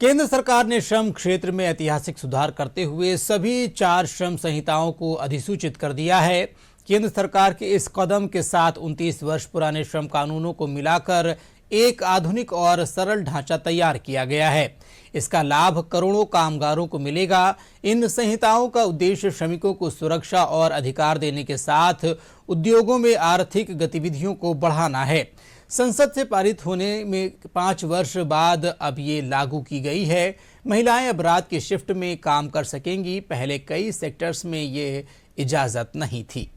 केंद्र सरकार ने श्रम क्षेत्र में ऐतिहासिक सुधार करते हुए सभी 4 श्रम संहिताओं को अधिसूचित कर दिया है। केंद्र सरकार के इस कदम के साथ 29 वर्ष पुराने श्रम कानूनों को मिलाकर एक आधुनिक और सरल ढांचा तैयार किया गया है। इसका लाभ करोड़ों कामगारों को मिलेगा। इन संहिताओं का उद्देश्य श्रमिकों को सुरक्षा और अधिकार देने के साथ उद्योगों में आर्थिक गतिविधियों को बढ़ाना है। संसद से पारित होने में 5 वर्ष बाद अब ये लागू की गई है। महिलाएं अब रात की शिफ्ट में काम कर सकेंगी। पहले कई सेक्टर्स में ये इजाजत नहीं थी।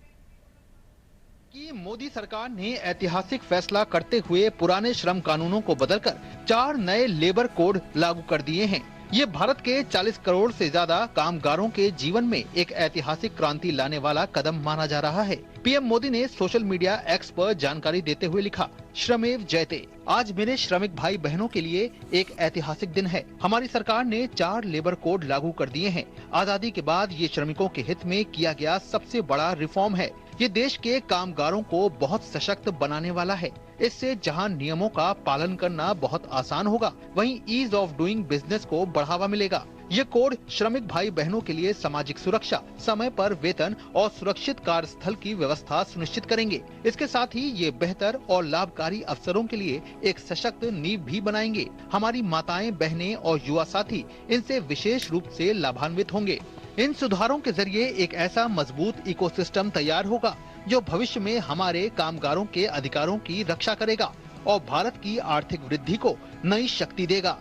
कि मोदी सरकार ने ऐतिहासिक फैसला करते हुए पुराने श्रम कानूनों को बदलकर 4 नए लेबर कोड लागू कर दिए हैं। ये भारत के 40 करोड़ से ज्यादा कामगारों के जीवन में एक ऐतिहासिक क्रांति लाने वाला कदम माना जा रहा है। पीएम मोदी ने सोशल मीडिया एक्स पर जानकारी देते हुए लिखा, श्रमेव जयते। आज मेरे श्रमिक भाई बहनों के लिए एक ऐतिहासिक दिन है। हमारी सरकार ने 4 लेबर कोड लागू कर दिए हैं। आजादी के बाद ये श्रमिकों के हित में किया गया सबसे बड़ा रिफॉर्म है। ये देश के कामगारों को बहुत सशक्त बनाने वाला है। इससे जहां नियमों का पालन करना बहुत आसान होगा, वहीं ईज ऑफ डूइंग बिजनेस को बढ़ावा मिलेगा। ये कोड श्रमिक भाई बहनों के लिए सामाजिक सुरक्षा, समय पर वेतन और सुरक्षित कार्यस्थल की व्यवस्था सुनिश्चित करेंगे। इसके साथ ही ये बेहतर और लाभकारी अवसरों के लिए एक सशक्त नींव भी बनाएंगे। हमारी माताएं, बहनें और युवा साथी इनसे विशेष रूप से लाभान्वित होंगे। इन सुधारों के जरिए एक ऐसा मजबूत इकोसिस्टम तैयार होगा जो भविष्य में हमारे कामगारों के अधिकारों की रक्षा करेगा और भारत की आर्थिक वृद्धि को नई शक्ति देगा।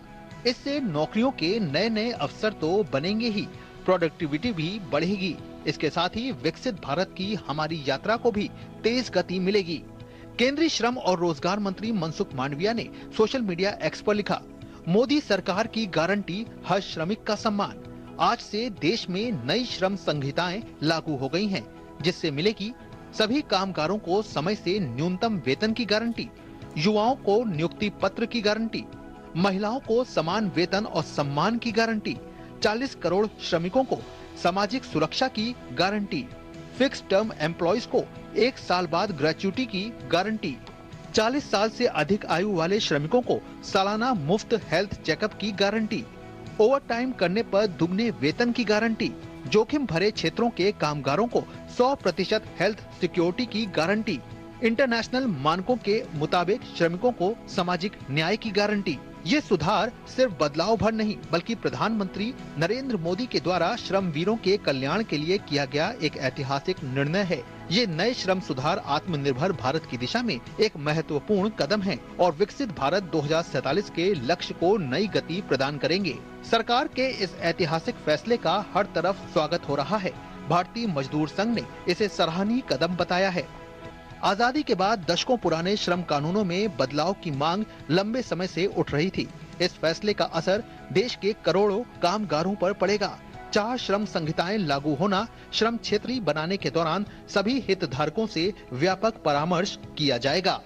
इससे नौकरियों के नए नए अवसर तो बनेंगे ही, प्रोडक्टिविटी भी बढ़ेगी। इसके साथ ही विकसित भारत की हमारी यात्रा को भी तेज गति मिलेगी। केंद्रीय श्रम और रोजगार मंत्री मनसुख मांडविया ने सोशल मीडिया एक्स पर लिखा, मोदी सरकार की गारंटी, हर श्रमिक का सम्मान। आज से देश में नई श्रम संहिताएं लागू हो गई हैं, जिससे मिलेगी सभी कामगारों को समय से न्यूनतम वेतन की गारंटी, युवाओं को नियुक्ति पत्र की गारंटी, महिलाओं को समान वेतन और सम्मान की गारंटी, 40 करोड़ श्रमिकों को सामाजिक सुरक्षा की गारंटी, फिक्स टर्म एम्प्लॉइज को 1 साल बाद ग्रेच्युटी की गारंटी, 40 साल से अधिक आयु वाले श्रमिकों को सालाना मुफ्त हेल्थ चेकअप की गारंटी, ओवर टाइम करने पर दुगने वेतन की गारंटी, जोखिम भरे क्षेत्रों के कामगारों को 100% हेल्थ सिक्योरिटी की गारंटी, इंटरनेशनल मानकों के मुताबिक श्रमिकों को सामाजिक न्याय की गारंटी। ये सुधार सिर्फ बदलाव भर नहीं, बल्कि प्रधानमंत्री नरेंद्र मोदी के द्वारा श्रम वीरों के कल्याण के लिए किया गया एक ऐतिहासिक निर्णय है। ये नए श्रम सुधार आत्मनिर्भर भारत की दिशा में एक महत्वपूर्ण कदम है और विकसित भारत 2047 के लक्ष्य को नई गति प्रदान करेंगे। सरकार के इस ऐतिहासिक फैसले का हर तरफ स्वागत हो रहा है। भारतीय मजदूर संघ ने इसे सराहनीय कदम बताया है। आजादी के बाद दशकों पुराने श्रम कानूनों में बदलाव की मांग लंबे समय से उठ रही थी। इस फैसले का असर देश के करोड़ों कामगारों पर पड़ेगा। 4 श्रम संहिताएं लागू होना श्रम क्षेत्रीय बनाने के दौरान सभी हितधारकों से व्यापक परामर्श किया जाएगा।